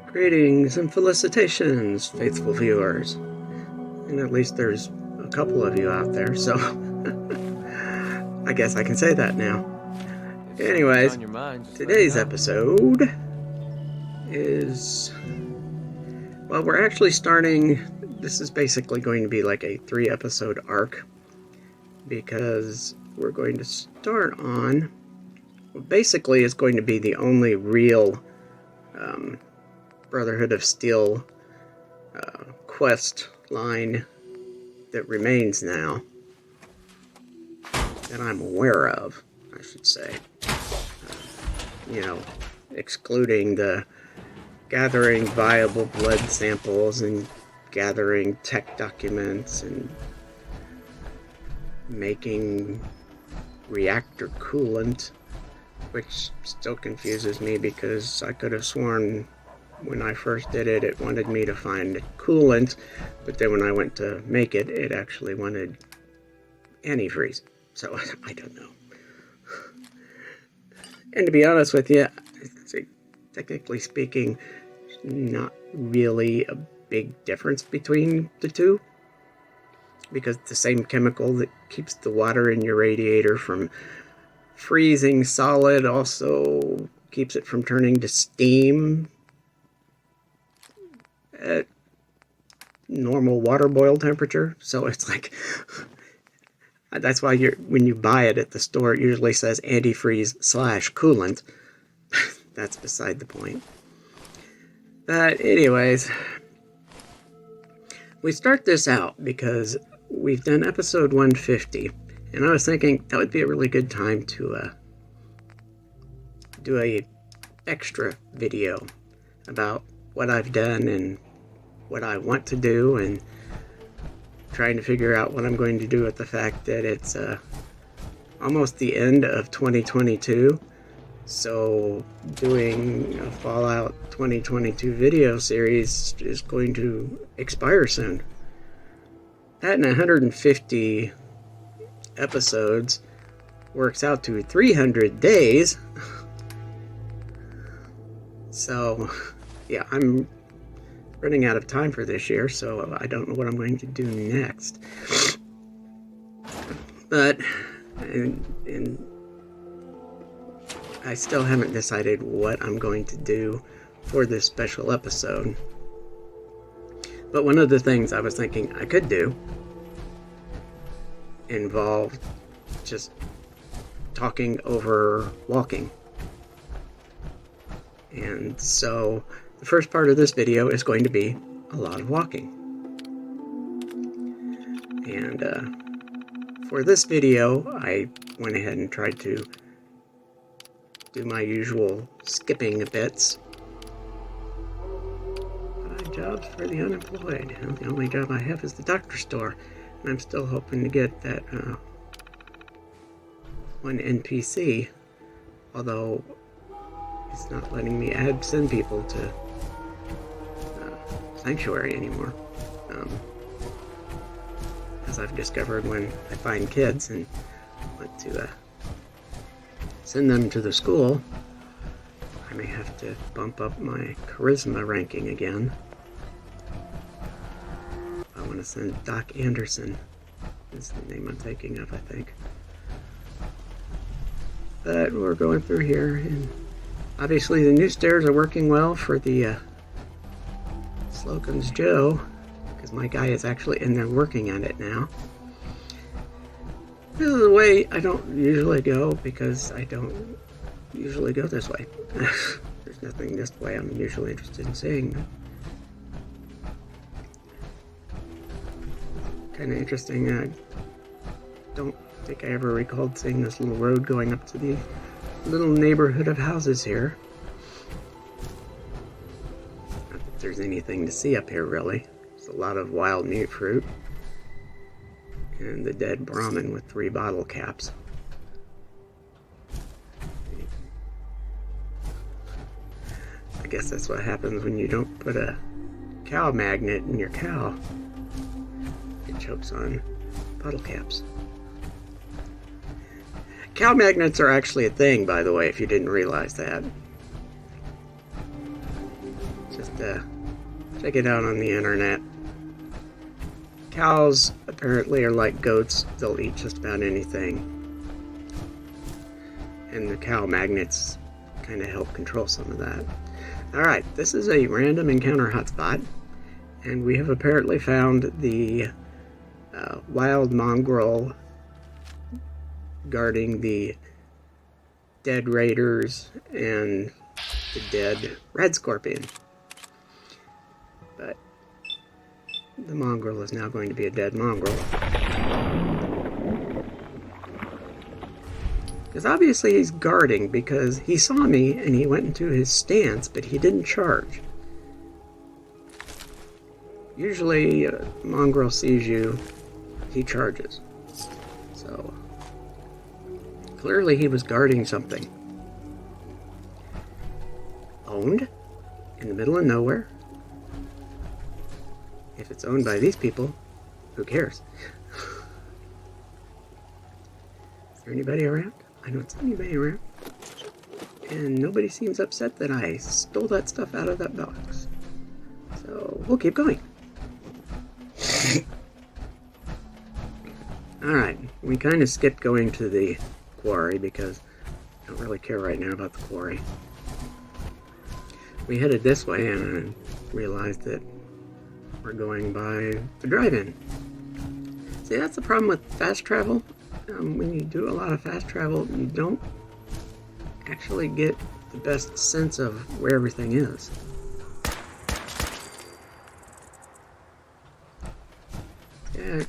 Greetings and felicitations, faithful viewers. And at least there's a couple of you out there, so I guess I can say that now. Anyways, today's episode is, well, we're actually starting, this is basically going to be like a 3-episode arc, because we're going to start on, basically it's going to be the only real Brotherhood of Steel quest line that remains now, that I'm aware of, I should say. Excluding the gathering viable blood samples and gathering tech documents and making reactor coolant, which still confuses me because I could have sworn when I first did it, it wanted me to find coolant, but then when I went to make it, it actually wanted antifreeze. So I don't know. And to be honest with you, technically speaking, not really a big difference between the two, because the same chemical that keeps the water in your radiator from freezing solid also keeps it from turning to steam at normal water boil temperature. So it's like, that's why when you buy it at the store, it usually says antifreeze / coolant. That's beside the point. But anyways, we start this out because we've done episode 150, and I was thinking that would be a really good time to do a extra video about what I've done and what I want to do, and trying to figure out what I'm going to do with the fact that it's almost the end of 2022. So doing a Fallout 2022 video series is going to expire soon. That in 150 episodes works out to 300 days. So yeah, I'm running out of time for this year, so I don't know what I'm going to do next. But and I still haven't decided what I'm going to do for this special episode. But one of the things I was thinking I could do involved just talking over walking. And so the first part of this video is going to be a lot of walking. And for this video, I went ahead and tried to do my usual skipping bits. Jobs for the unemployed. The only job I have is the doctor store. And I'm still hoping to get that one NPC. Although it's not letting me send people to Sanctuary anymore. As I've discovered, when I find kids and want to send them to the school, I may have to bump up my charisma ranking again. I want to send Doc Anderson. That's the name I'm thinking of, I think. But we're going through here, and obviously the new stairs are working well for the Slocum's Joe, because my guy is actually in there working at it now. This is the way I don't usually go, because I don't usually go this way. There's nothing this way I'm usually interested in seeing. Kind of interesting. I don't think I ever recalled seeing this little road going up to the little neighborhood of houses here. Not that there's anything to see up here, really. There's a lot of wild mute fruit. And the dead Brahmin with 3 bottle caps. I guess that's what happens when you don't put a cow magnet in your cow. It chokes on bottle caps. Cow magnets are actually a thing, by the way, if you didn't realize that. Just check it out on the internet. Cows apparently are like goats. They'll eat just about anything. And the cow magnets kind of help control some of that. Alright, this is a random encounter hotspot. And we have apparently found the wild mongrel guarding the dead raiders and the dead red scorpion. But the mongrel is now going to be a dead mongrel. Because obviously he's guarding, because he saw me and he went into his stance, but he didn't charge. Usually a mongrel sees you, he charges. So clearly he was guarding something. Owned? In the middle of nowhere? If it's owned by these people, who cares? Is there anybody around? I don't see anybody around. And nobody seems upset that I stole that stuff out of that box. So we'll keep going. Alright, we kind of skipped going to the quarry because I don't really care right now about the quarry. We headed this way and I realized that we're going by the drive-in. See, that's the problem with fast travel. When you do a lot of fast travel, you don't actually get the best sense of where everything is. Yeah,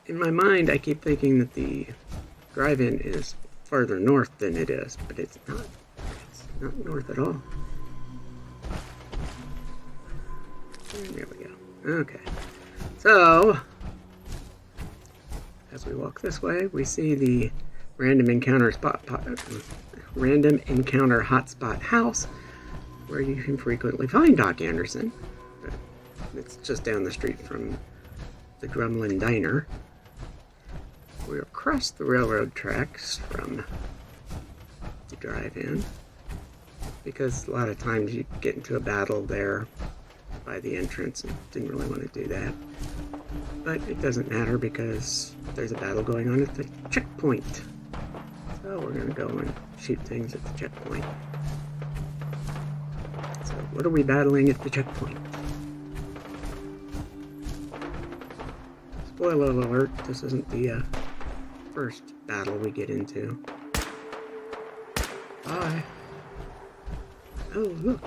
in my mind, I keep thinking that the drive-in is farther north than it is, but it's not. It's not north at all. There we go. Okay. So, as we walk this way, we see the random encounter hotspot house, where you can frequently find Doc Anderson. It's just down the street from the Drumlin Diner. We're across the railroad tracks from the drive-in, because a lot of times you get into a battle there by the entrance and didn't really want to do that. But it doesn't matter because there's a battle going on at the checkpoint. So we're going to go and shoot things at the checkpoint. So what are we battling at the checkpoint? Spoiler alert, this isn't the first battle we get into. Bye. Oh, look.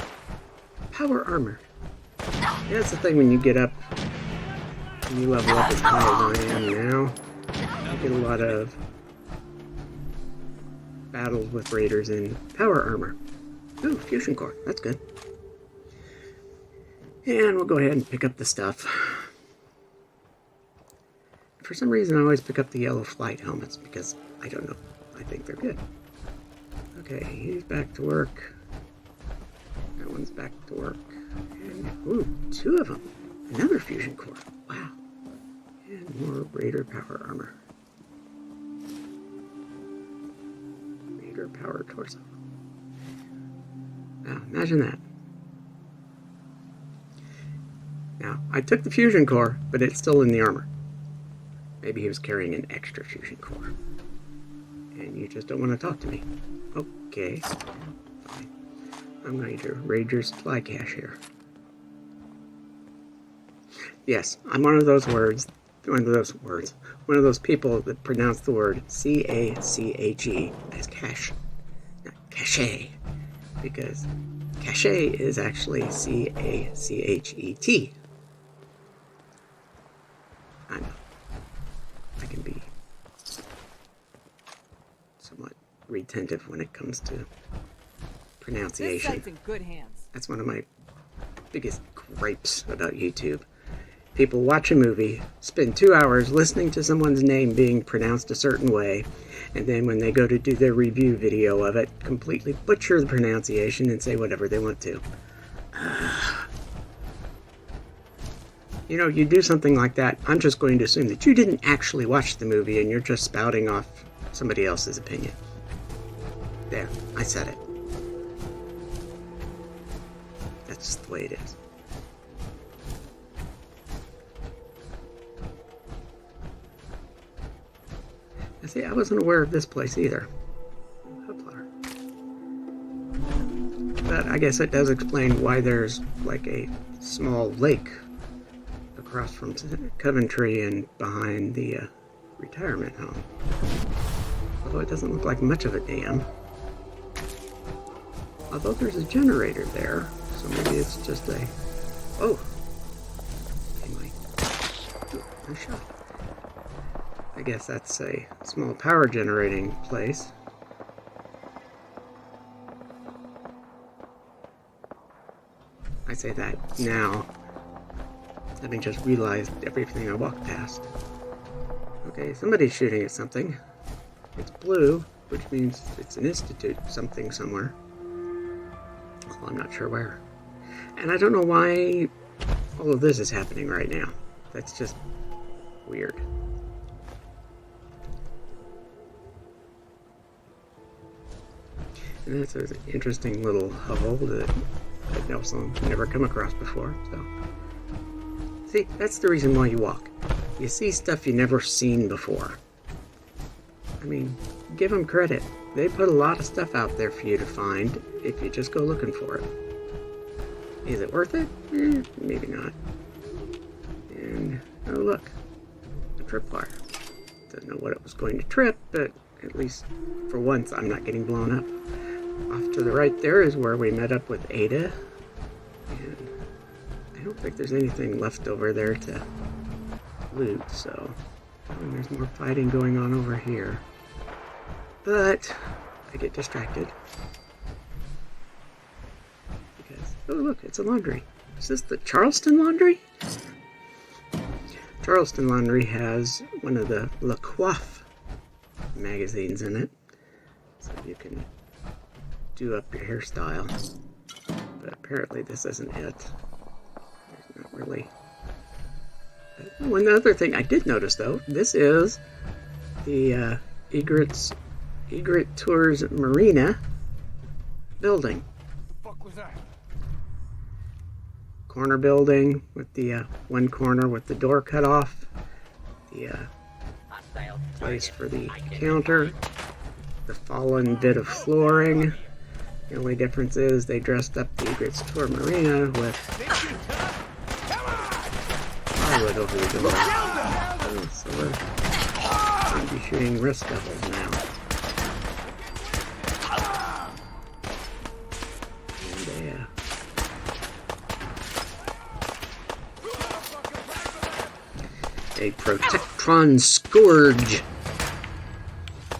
Power armor. Yeah, that's the thing when you get up and you level up as high as I am now. You get a lot of battles with raiders in power armor. Ooh, fusion core. That's good. And we'll go ahead and pick up the stuff. For some reason, I always pick up the yellow flight helmets because, I don't know, I think they're good. Okay, he's back to work. That one's back to work. And, ooh, 2 of them. Another fusion core. Wow. And more Raider power armor. Raider power torso. Wow, imagine that. Now, I took the fusion core, but it's still in the armor. Maybe he was carrying an extra fusion core. And you just don't want to talk to me. Okay. Fine. I'm going to raid your supply cache here. Yes, I'm one of those people that pronounce the word C-A-C-H-E as cache, not cache, because cache is actually C-A-C-H-E-T. I know. I can be somewhat retentive when it comes to pronunciation. This site's in good hands. That's one of my biggest gripes about YouTube. People watch a movie, spend 2 hours listening to someone's name being pronounced a certain way, and then when they go to do their review video of it, completely butcher the pronunciation and say whatever they want to. You know, you do something like that, I'm just going to assume that you didn't actually watch the movie and you're just spouting off somebody else's opinion. There, I said it. That's just the way it is. See, I wasn't aware of this place either. But I guess it does explain why there's like a small lake across from Coventry and behind the retirement home. Although it doesn't look like much of a dam. Although there's a generator there, so maybe it's just a... Oh! Anyway. Nice shot. I guess that's a small power generating place. I say that now, having just realized everything I walked past. Okay, somebody's shooting at something. It's blue, which means it's an institute, something somewhere. Well, I'm not sure where. And I don't know why all of this is happening right now. That's just weird. And that's an interesting little hovel that I've also never come across before. So, see, that's the reason why you walk. You see stuff you never seen before. I mean, give them credit. They put a lot of stuff out there for you to find if you just go looking for it. Is it worth it? Maybe not. And, oh look, a tripwire. Didn't know what it was going to trip, but at least for once I'm not getting blown up. Off to the right there is where we met up with Ada. And I don't think there's anything left over there to loot, so... And there's more fighting going on over here. But I get distracted. Because, oh look, it's a laundry. Is this the Charleston Laundry? Charleston Laundry has one of the La Coiffe magazines in it. So you can do up your hairstyle. But apparently this isn't it. There's not really... One other thing I did notice, though, this is the Egret Tours Marina building. What the fuck was that? Corner building with the one corner with the door cut off. The place for the counter. The fallen bit of flooring. The only difference is they dressed up the Egret's Tour Marina with plywood over the door. So we're going to be shooting wrist devils now. And a Protectron Scourge.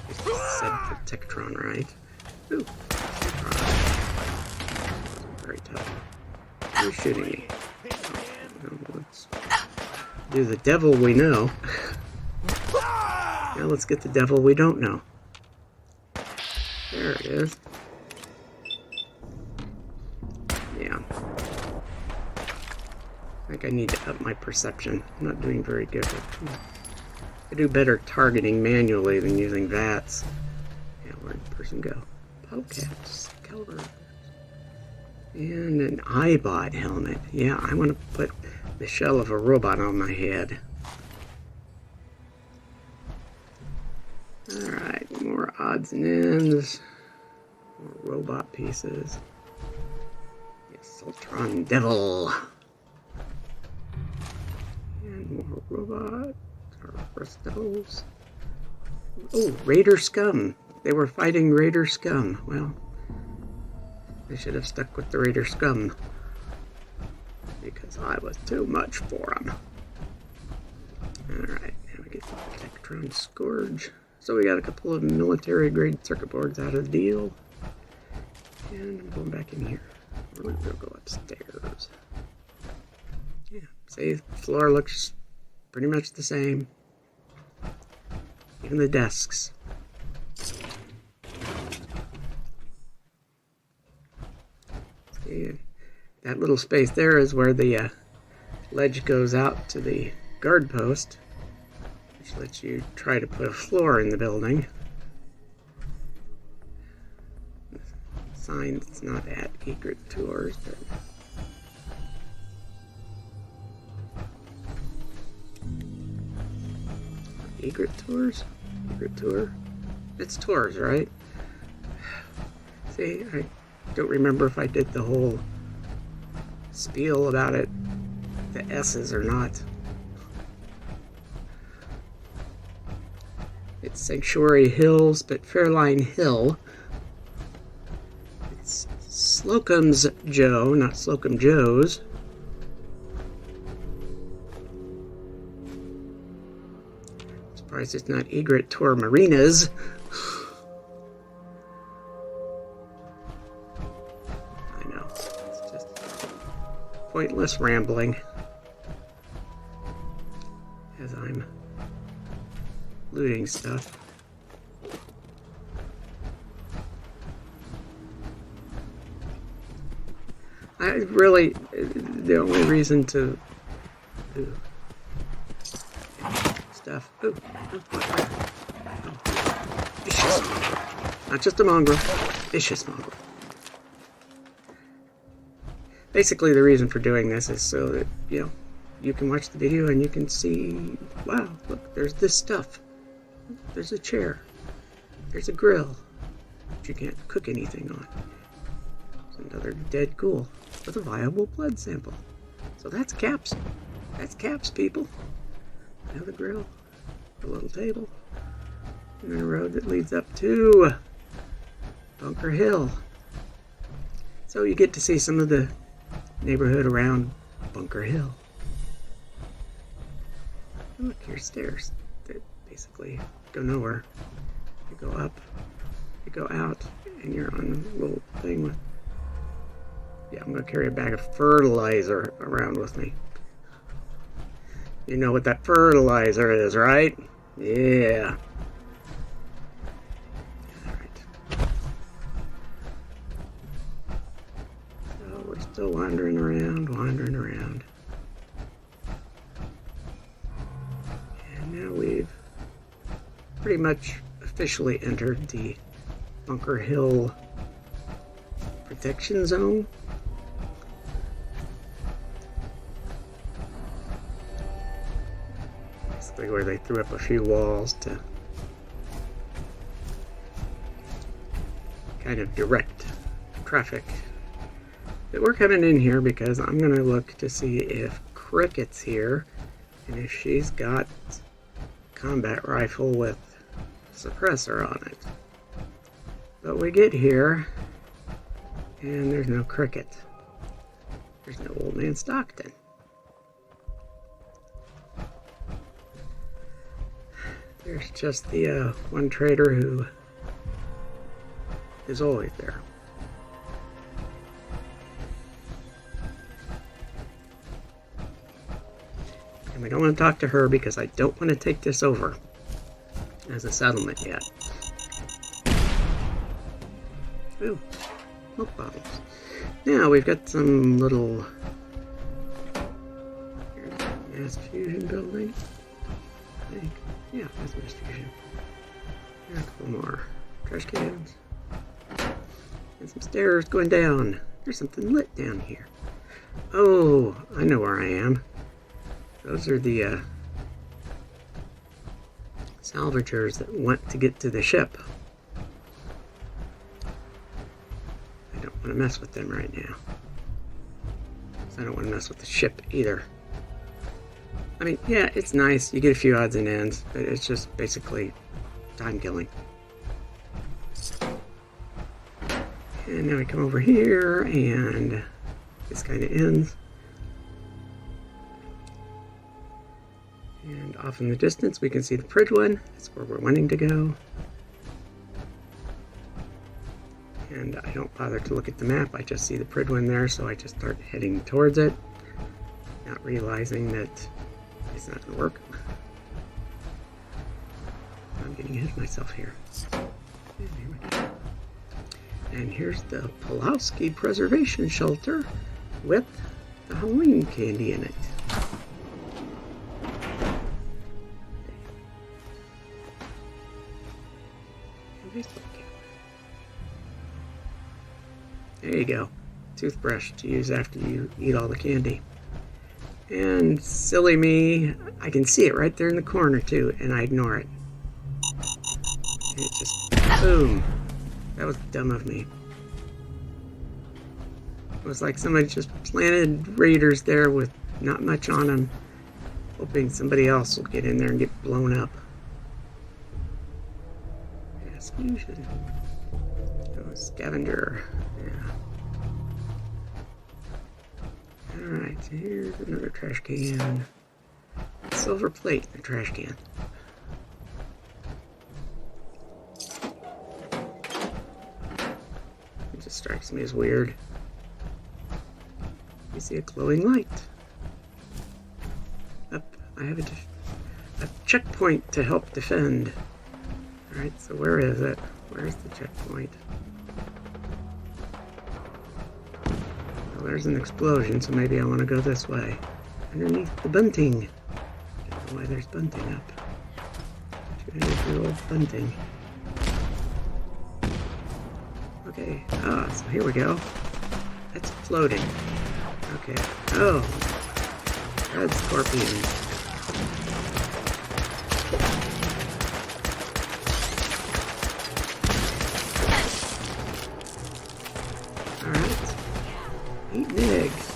I said Protectron, right? Ooh. Very tough. Who's shooting me? Let's do the devil we know. Now let's get the devil we don't know. There it is. Yeah. I think I need to up my perception. I'm not doing very good with it. I do better targeting manually than using VATS. Yeah, where'd the person go? Polecats, caliber. And an iBot helmet. Yeah, I want to put the shell of a robot on my head. Alright, more odds and ends. More robot pieces. Yes, Ultron Devil. And more robot. Or first devils. Oh, Raider Scum. They were fighting Raider Scum. Well, they should have stuck with the Raider Scum. Because I was too much for them. Alright, now we get the Protectron Scourge. So we got a couple of military grade circuit boards out of the deal. And I'm going back in here. We're going to go upstairs. Yeah, see, the floor looks pretty much the same. Even the desks. See, that little space there is where the ledge goes out to the guard post, which lets you try to put a floor in the building. Sign's not at Egret Tours, but Egret Tours? Egret Tour? It's Tours, right? See, I don't remember if I did the whole spiel about it, the S's or not. It's Sanctuary Hills, but Fairline Hill. It's Slocum's Joe, not Slocum Joe's. Surprised it's not Egret Tour Marinas. I know, it's just pointless rambling as I'm looting stuff. I really, the only reason to do stuff. Ooh, vicious mongrel. Not just a mongrel, vicious mongrel. Basically, the reason for doing this is so that, you know, you can watch the video and you can see, wow, look, there's this stuff. There's a chair. There's a grill, but you can't cook anything on. There's another dead ghoul with a viable blood sample. So that's Caps. That's Caps, people. Another grill, a little table, and then a road that leads up to Bunker Hill. So you get to see some of the neighborhood around Bunker Hill. And look, here's stairs that basically go nowhere. You go up, you go out, and you're on a little thing with... Yeah, I'm going to carry a bag of fertilizer around with me. You know what that fertilizer is, right? Yeah. Alright. So we're still wandering around. And now we've pretty much officially entered the Bunker Hill protection zone. Where they threw up a few walls to kind of direct traffic. But we're coming in here because I'm going to look to see if Cricket's here and if she's got combat rifle with suppressor on it. But we get here and there's no Cricket. There's no Old Man Stockton. There's just the one trader who is always there. And we don't want to talk to her because I don't want to take this over as a settlement yet. Ooh, milk bottles. Now we've got some little... Here's the mass fusion building, I think. Yeah, that's mass fusion. There's a couple more trash cans. And some stairs going down. There's something lit down here. Oh, I know where I am. Those are the salvagers that want to get to the ship. I don't want to mess with them right now. So I don't want to mess with the ship either. I mean, yeah, it's nice. You get a few odds and ends, but it's just basically time killing. And now we come over here, and this kind of ends. And off in the distance, we can see the Prydwen. That's where we're wanting to go. And I don't bother to look at the map. I just see the Prydwen there, so I just start heading towards it, not realizing that it's not going to work. I'm getting ahead of myself here. And here we go. And here's the Pulowski Preservation Shelter with the Halloween candy in it. baseball cap. There you go. Toothbrush to use after you eat all the candy. And silly me, I can see it right there in the corner too, and I ignore it. And it just, boom. That was dumb of me. It was like somebody just planted raiders there with not much on them, hoping somebody else will get in there and get blown up. Gas fusion. Oh, scavenger. Yeah. Alright, here's another trash can. Silver plate in the trash can. It just strikes me as weird. You see a glowing light. Up, I have a checkpoint to help defend. Alright, so where is it? Where's the checkpoint? Well, there's an explosion, so maybe I want to go this way. Underneath the bunting. I don't know why there's bunting up. 200-year-old bunting. Okay, so here we go. That's floating. Okay. Oh. Red scorpion. Alright. Eat eggs.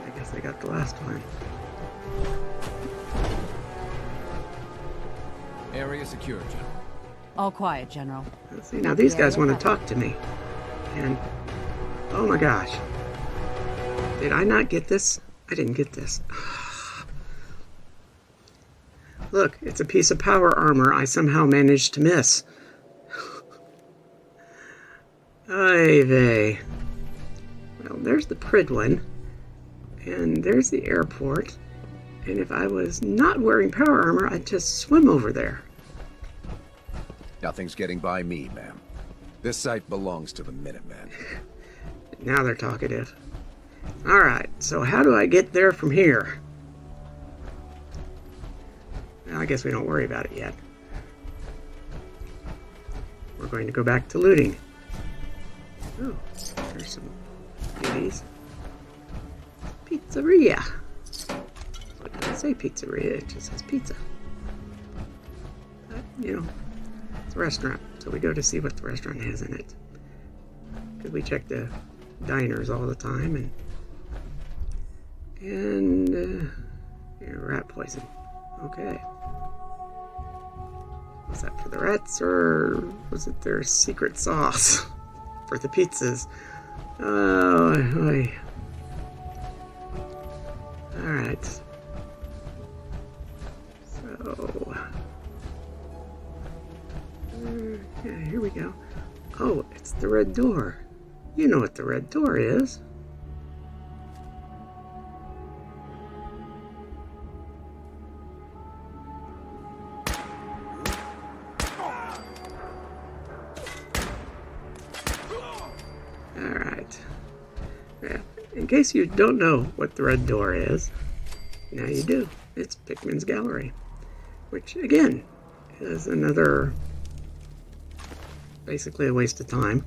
I guess I got the last one. Area secure, General. All quiet, General. Let's see, now these guys want to talk to me. And, oh my gosh. Did I not get this? I didn't get this. Look, it's a piece of power armor I somehow managed to miss. Ay vey. Well, there's the Prydwen. And there's the airport. And if I was not wearing power armor, I'd just swim over there. Nothing's getting by me, ma'am. This site belongs to the Minutemen. Now they're talkative. Alright, so how do I get there from here? Well, I guess we don't worry about it yet. We're going to go back to looting. Oh, there's some goodies. Pizzeria. It doesn't say pizzeria, it just says pizza. But, you know, it's a restaurant, so we go to see what the restaurant has in it. Because we check the diners all the time, and yeah, rat poison. Okay. Was that for the rats, or was it their secret sauce for the pizzas? Oh, oy. Alright. So... yeah, here we go. Oh, it's the red door. You know what the red door is. Alright. Yeah. In case you don't know what the red door is, now you do. It's Pikmin's Gallery. Which, again, is another... basically a waste of time.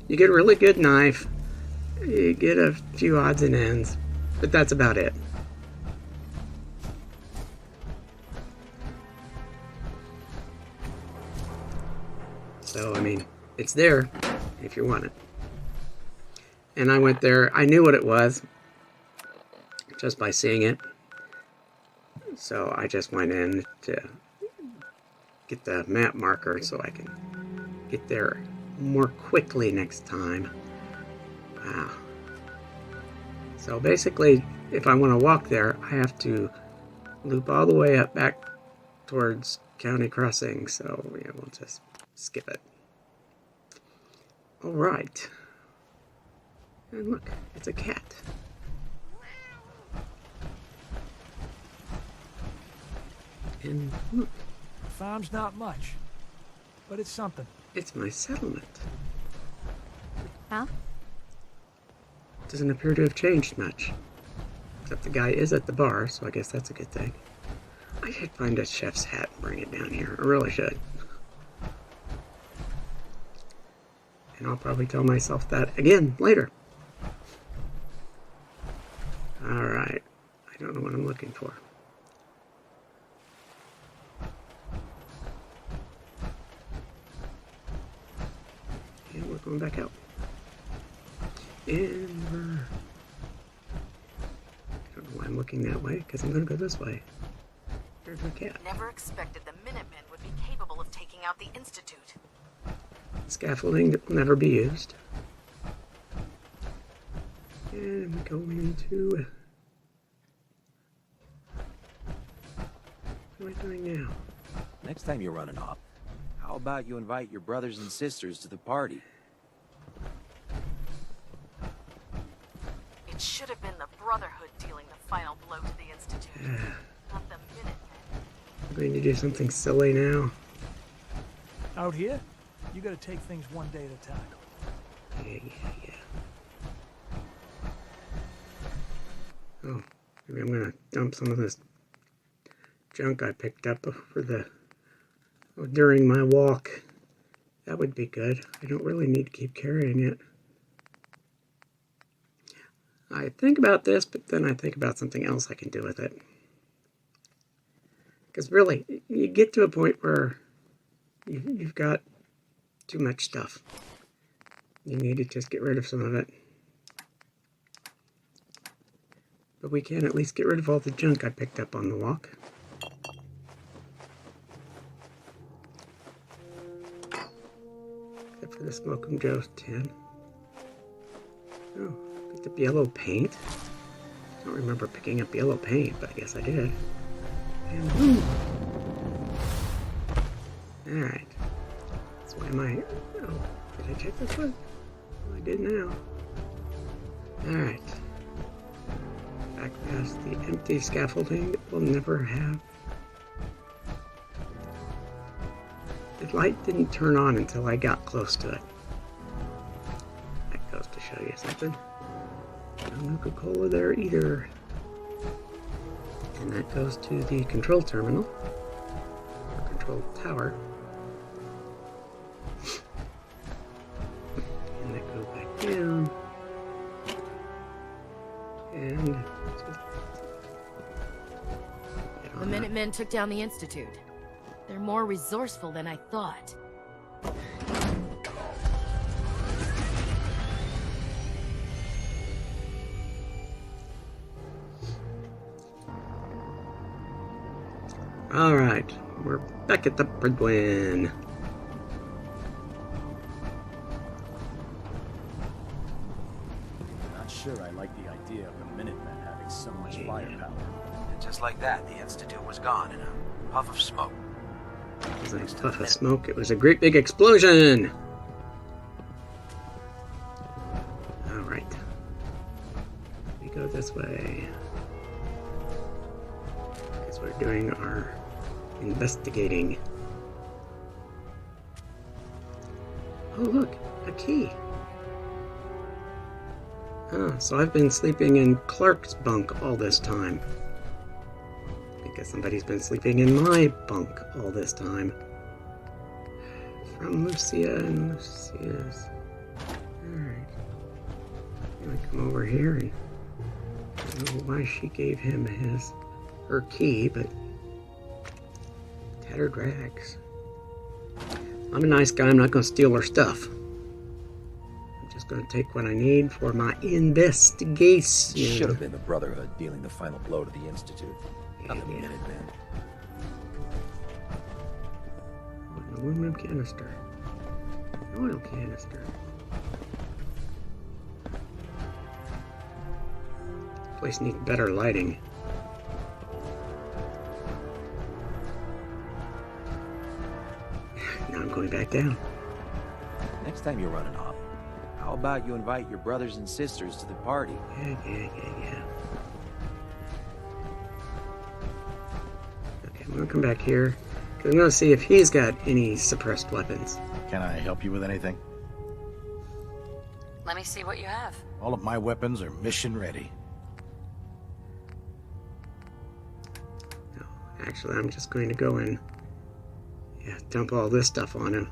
You get a really good knife, you get a few odds and ends, but that's about it. So, I mean, it's there if you want it. And I went there, I knew what it was just by seeing it. So I just went in to get the map marker so I can get there more quickly next time. Wow. So basically, if I want to walk there, I have to loop all the way up back towards County Crossing. So yeah, we'll just skip it. Alright. And look, it's a cat. And look, Farm's not much, but it's something. it's my settlement. Huh? Doesn't appear to have changed much. Except the guy is at the bar, so I guess that's a good thing. I I should find a chef's hat and bring it down here. I really should. And I'll probably tell myself that again later. Alright. I don't know what I'm looking for. And we're going back out. And we're... I don't know why I'm looking that way, because I'm going to go this way. There's my cat. Never expected the Minutemen would be capable of taking out the Institute. Scaffolding that will never be used. And we go into... What am I doing now? Next time you're running off, how about you invite your brothers and sisters to the party? It should have been the Brotherhood dealing the final blow to the Institute, not the Minutemen. I'm going to do something silly now. Out here, you gotta take things one day at a time. Yeah. Oh, maybe I'm going to dump some of this junk I picked up during my walk. That would be good. I don't really need to keep carrying it. I think about this, but then I think about something else I can do with it. Because really, you get to a point where you've got too much stuff. You need to just get rid of some of it. But we can at least get rid of all the junk I picked up on the walk. Except for the Smoke 'em Joe tin. Oh, picked up yellow paint. I don't remember picking up yellow paint, but I guess I did. And boom! Alright. So why am I... Oh, did I check this one? Oh, I did now. Alright. Back past the empty scaffolding that we'll never have. The light didn't turn on until I got close to it. That goes to show you something. No Nuka-Cola there either. And that goes to the control terminal. Or control tower. And that goes back down. And The Minutemen took down the Institute. They're more resourceful than I thought. Alright, we're back at the Prydwen. Not sure I like the idea of the Minutemen having so much firepower. And just like that, the Institute was gone in a puff of smoke. It was like a puff of smoke. It was a great big explosion! Alright. We go this way. Because we're doing our investigating. Oh look, a key. Oh, so I've been sleeping in Clark's bunk all this time. Because somebody's been sleeping in my bunk all this time. From Lucia and Lucia's. Alright. I'm gonna come over here and I don't know why she gave him her key, but tattered rags. I'm a nice guy, I'm not gonna steal her stuff. I'm just gonna take what I need for my investigation. Should have been the Brotherhood dealing the final blow to the Institute, not the Yeah. Minutemen. An aluminum canister. An oil canister. Place needs better lighting. Now I'm going back down. Next time you're running off, how about you invite your brothers and sisters to the party? Yeah. Okay, I'm gonna come back here. Because I'm gonna see if he's got any suppressed weapons. Can I help you with anything? Let me see what you have. All of my weapons are mission ready. No, Actually, I'm just going to go and dump all this stuff on him.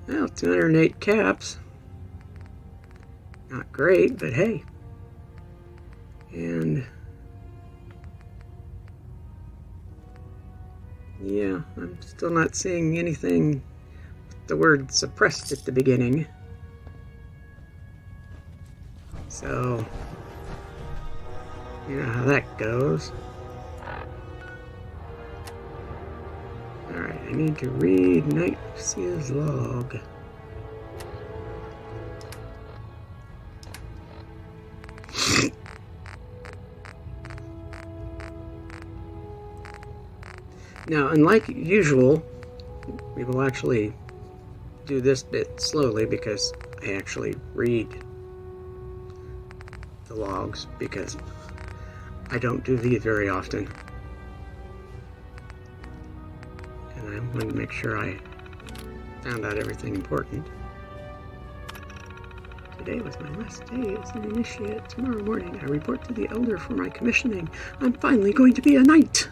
Well, 208 caps. Not great, but hey. And yeah, I'm still not seeing anything with the word suppressed at the beginning. So, you know how that goes. Alright, I need to read Nice's log. Now, unlike usual, we will actually do this bit slowly because I actually read the logs because I don't do these very often. And I wanted to make sure I found out everything important. Today was my last day as an initiate. Tomorrow morning I report to the elder for my commissioning. I'm finally going to be a knight!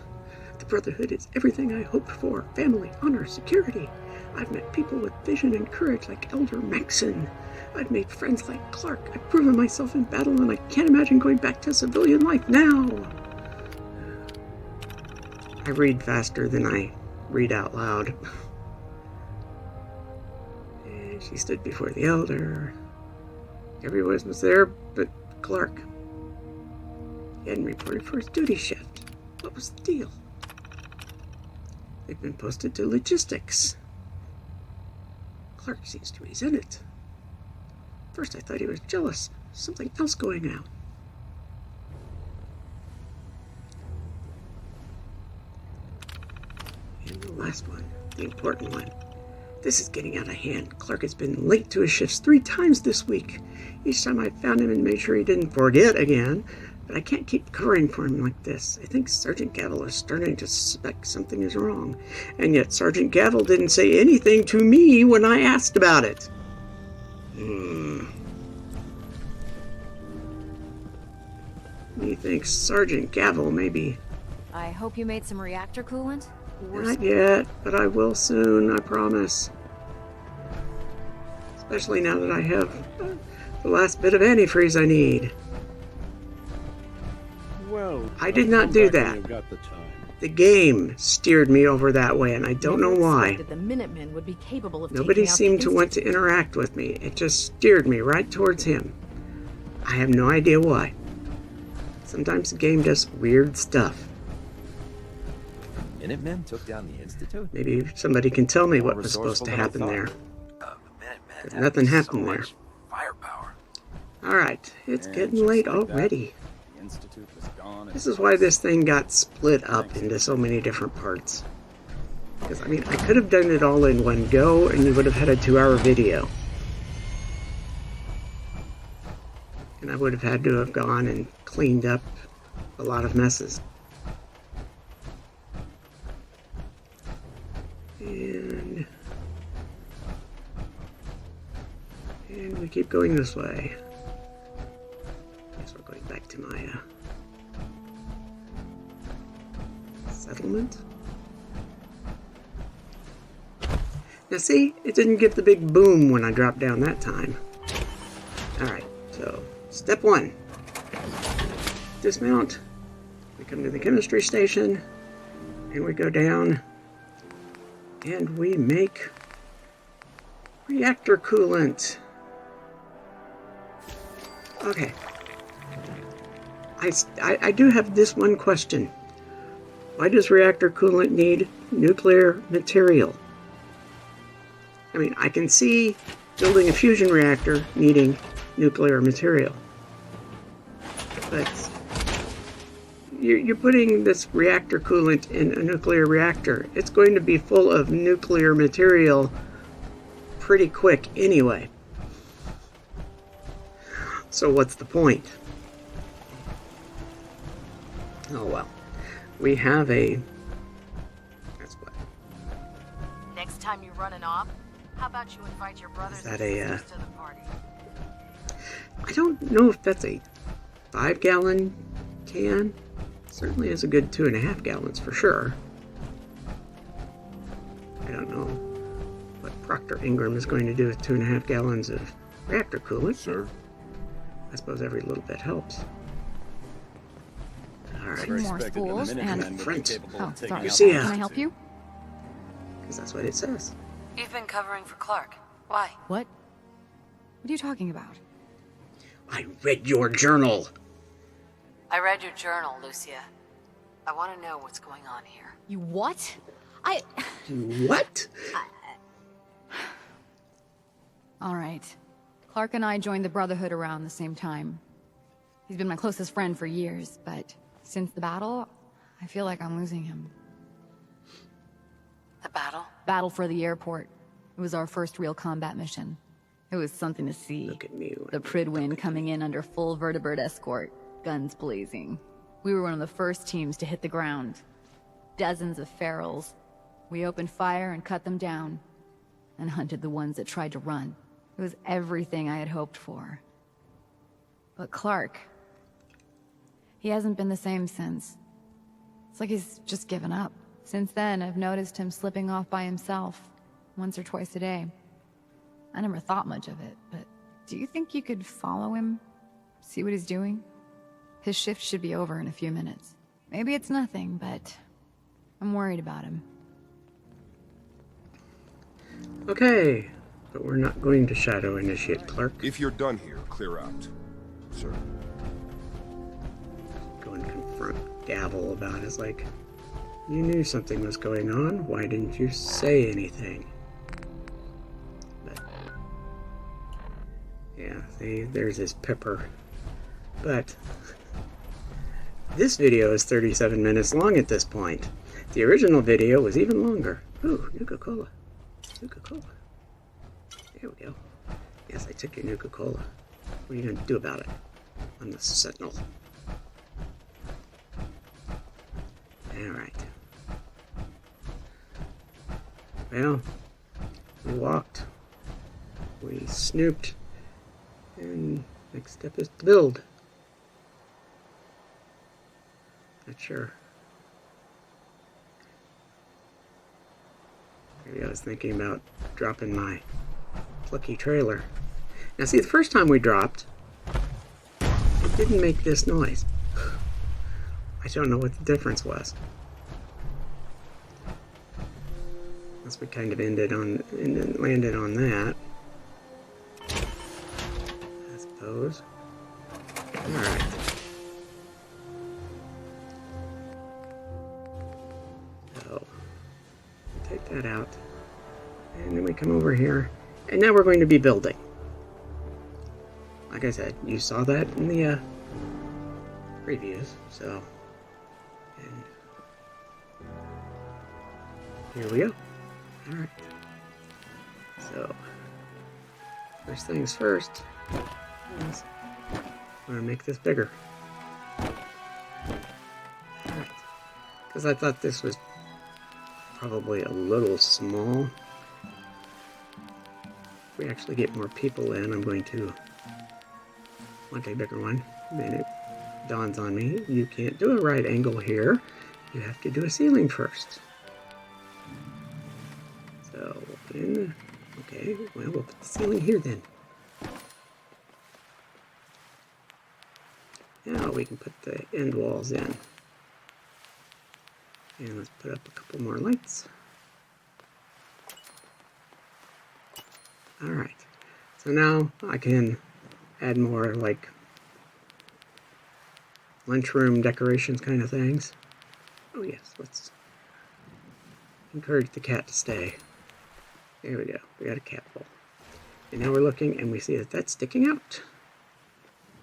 The Brotherhood is everything I hoped for. Family, honor, security. I've met people with vision and courage like Elder Maxon. I've made friends like Clark. I've proven myself in battle and I can't imagine going back to civilian life now. I read faster than I read out loud. And she stood before the elder. Everyone was there but Clark. He hadn't reported for his duty shift. What was the deal? They've been posted to logistics. Clark seems to resent it. First I thought he was jealous. Something else going on. And the last one, the important one. This is getting out of hand. Clark has been late to his shifts 3 times this week. Each time I found him and made sure he didn't forget again. But I can't keep covering for him like this. I think Sergeant Gavel is starting to suspect something is wrong. And yet Sergeant Gavel didn't say anything to me when I asked about it. He thinks Sergeant Gavel maybe... I hope you made some reactor coolant? Not yet, but I will soon, I promise. Especially now that I have the last bit of antifreeze I need. Well, I did not do that. you've got the time. The game steered me over that way, and I don't know why. The Minutemen would be capable of Nobody taking out seemed the to want to interact with me. It just steered me right towards him. I have no idea why. Sometimes the game does weird stuff. Minutemen took down the Institute? Maybe somebody can tell me what More was supposed to resourceful than I happen thought. there. The Minutemen But have nothing so happened there. much firepower. Alright, it's And getting just late like that, already. The Institute was gone. This is why this thing got split up into so many different parts. Because, I mean, I could have done it all in one go, and you would have had a 2-hour video. And I would have had to have gone and cleaned up a lot of messes. And we keep going this way. Guess we're going back to my settlement. Now see, it didn't give the big boom when I dropped down that time. Alright, so step 1. Dismount. We come to the chemistry station, and we go down, and we make reactor coolant. Okay. I do have this one question. Why does reactor coolant need nuclear material? I mean, I can see building a fusion reactor needing nuclear material. But you're putting this reactor coolant in a nuclear reactor. It's going to be full of nuclear material pretty quick anyway. So what's the point? Oh well. We have a... That's what? Next time you're running off, how about you invite your brothers Is that and a, sisters to the party? I don't know if that's a 5-gallon can certainly is a good 2.5 gallons for sure. I don't know what Procter Ingram is going to do with 2.5 gallons of reactor coolant. Sir? I suppose every little bit helps. Alright. Two more Expected the spools Minutemen and... would be front. capable Oh, of taking sorry. out see the ya. Can I Institute. help you? Because that's what it says. You've been covering for Clark. Why? What? What are you talking about? I read your journal. I read your journal, Lucia. I want to know what's going on here. You what? What? All right. Clark and I joined the Brotherhood around the same time. He's been my closest friend for years, but since the battle, I feel like I'm losing him. The battle? Battle for the airport. It was our first real combat mission. It was something to see. Look at me. The Prydwen coming in under full vertebrate escort, guns blazing. We were one of the first teams to hit the ground. Dozens of ferals. We opened fire and cut them down, and hunted the ones that tried to run. It was everything I had hoped for. But Clark, he hasn't been the same since. It's like he's just given up. Since then, I've noticed him slipping off by himself, once or twice a day. I never thought much of it, but do you think you could follow him? See what he's doing? His shift should be over in a few minutes. Maybe it's nothing, but I'm worried about him. Okay, but we're not going to shadow initiate Clark. If you're done here, clear out. Sir. Go and confront Gavel about it. It's like, you knew something was going on. Why didn't you say anything? But yeah, see, there's his pepper. But this video is 37 minutes long at this point. The original video was even longer. Ooh, Nuka-Cola. Nuka-Cola. There we go. Yes, I took your Nuka-Cola. What are you going to do about it? I'm the Sentinel. Alright. Well, we walked. We snooped. And next step is to build. Not sure. Maybe I was thinking about dropping my plucky trailer. Now see, the first time we dropped, it didn't make this noise. I don't know what the difference was. Unless we kind of landed on that. I suppose. Alright. So, take that out. And then we come over here. And now we're going to be building. Like I said, you saw that in the previews, so. And here we go. Alright. So, first things first is I'm going to make this bigger. Alright. Because I thought this was probably a little small. If we actually get more people in, I'm going to want a bigger one. Then it dawns on me, you can't do a right angle here. You have to do a ceiling first. So, okay, well, we'll put the ceiling here then. Now we can put the end walls in. And let's put up a couple more lights. Alright, so now I can add more like lunchroom decorations kind of things. Oh yes, let's encourage the cat to stay. There we go, we got a cat bowl. And now we're looking and we see that that's sticking out.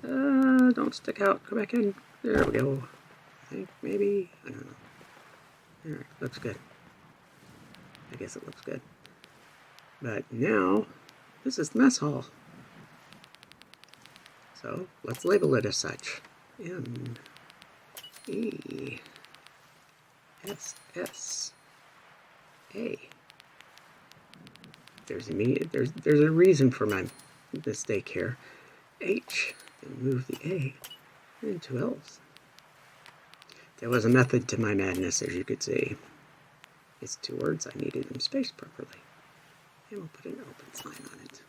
Don't stick out, go back in. There we go. I think maybe, I don't know. Alright, looks good. I guess it looks good. But now, this is the mess hall. So, let's label it as such. M-E-S-S-A. There's a reason for my mistake here. H, then move the A. And 2 elves. There was a method to my madness, as you could see. It's 2 words. I needed them spaced properly. And we'll put an open sign on it.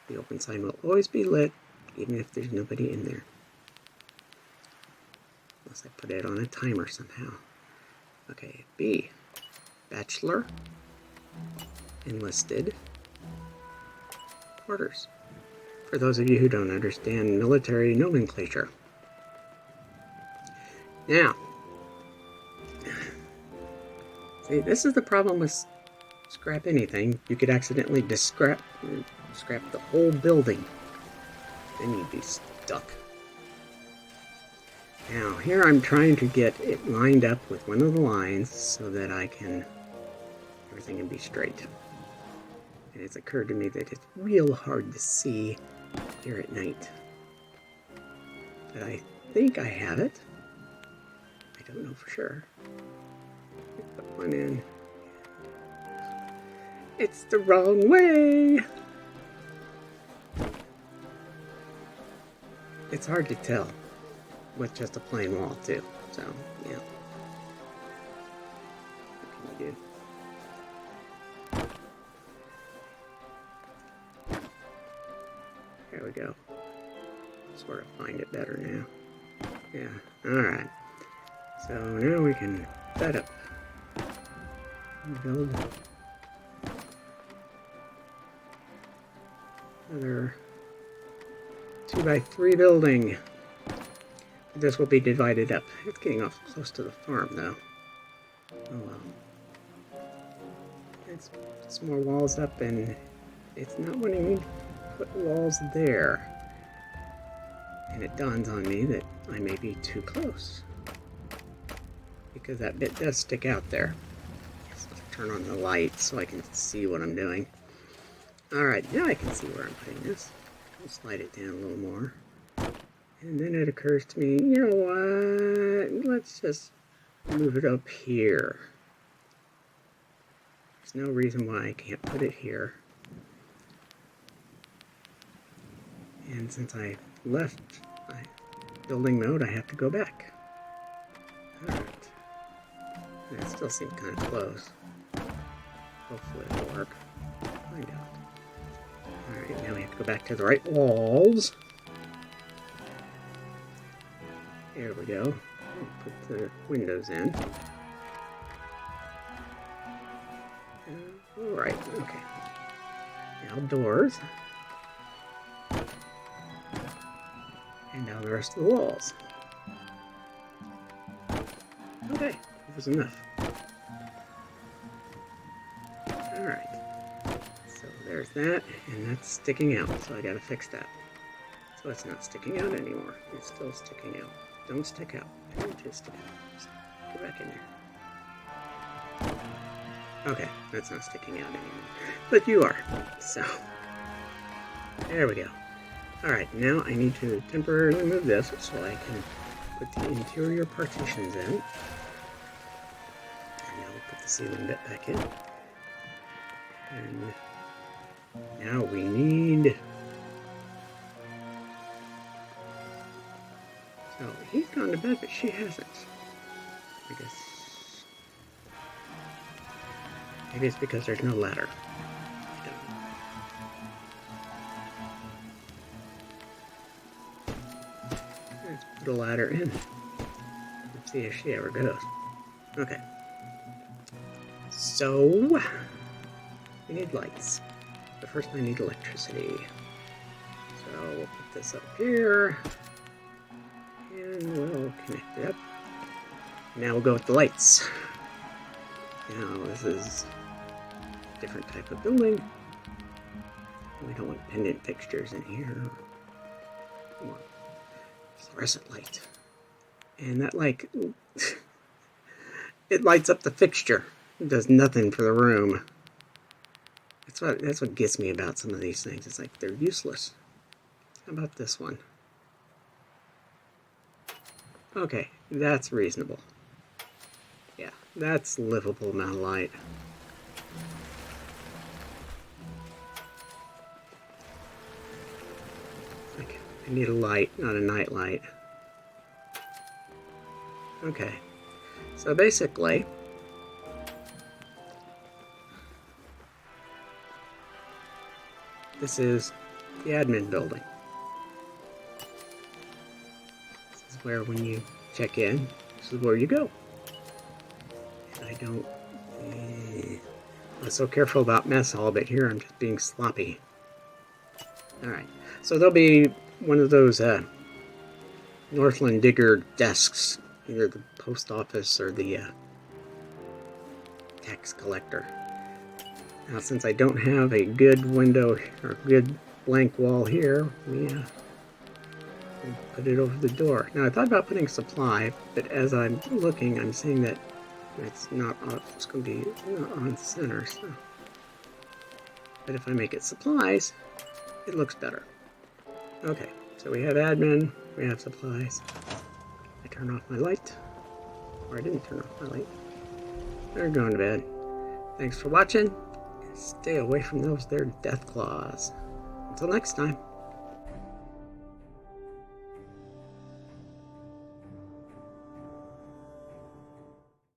The open sign will always be lit, even if there's nobody in there. Unless I put it on a timer somehow. Okay, B. Bachelor. Enlisted. Quarters. For those of you who don't understand military nomenclature. Now, see, this is the problem with scrap anything. You could accidentally scrap the whole building. Then you'd be stuck. Now, here I'm trying to get it lined up with one of the lines so that everything can be straight. And it's occurred to me that it's real hard to see here at night. But I think I have it. I don't know for sure. Put one in. It's the wrong way! It's hard to tell with just a plain wall, too. So, yeah. What can you do? There we go. Sort of find it better now. Yeah, alright. So now we can set up. Build another 2x3 building. This will be divided up. It's getting off close to the farm, though. Oh well. It's some more walls up, and it's not wanting me to put walls there. And it dawns on me that I may be too close. Because that bit does stick out there. So I'll turn on the light so I can see what I'm doing. Alright, now I can see where I'm putting this. I'll slide it down a little more. And then it occurs to me, you know what? Let's just move it up here. There's no reason why I can't put it here. And since I left my building mode, I have to go back. Alright. That still seems kind of close. Hopefully it'll work. Find out. Alright, now we have to go back to the right walls. There we go. Put the windows in. Alright, okay. Now doors. And now the rest of the walls. Okay, that was enough. Alright. So there's that, and that's sticking out, so I gotta fix that. So it's not sticking out anymore. It's still sticking out. Don't stick out. Don't just stick out. Just go back in there. Okay, that's not sticking out anymore. But you are. So, there we go. Alright, now I need to temporarily move this so I can put the interior partitions in. And now we'll put the ceiling bit back in. And now we need... So, he's gone to bed, but she hasn't. I guess... Maybe it's because there's no ladder. I don't know. Let's put a ladder in. Let's see if she ever goes. Okay. So... we need lights. But first I need electricity. So we'll put this up here. And we'll connect it up. Now we'll go with the lights. Now this is a different type of building. We don't want pendant fixtures in here. We want fluorescent light. And that, like, it lights up the fixture. It does nothing for the room. That's what gets me about some of these things. It's like they're useless. How about this one? Okay, that's reasonable. Yeah, that's livable amount of light. Like, I need a light, not a night light. Okay. So basically, this is the admin building. This is where when you check in, this is where you go. And I don't... I'm so careful about mess hall, but here I'm just being sloppy. Alright, so there'll be one of those Northland Digger desks, either the post office or the tax collector. Now, since I don't have a good window or good blank wall here, we put it over the door. Now, I thought about putting supply, but as I'm looking, I'm seeing that it's not. It's going to be not on center. So, but if I make it supplies, it looks better. Okay, so we have admin, we have supplies. I turn off my light, or I didn't turn off my light. They're going to bed. Thanks for watching. Stay away from those there death claws. Until next time.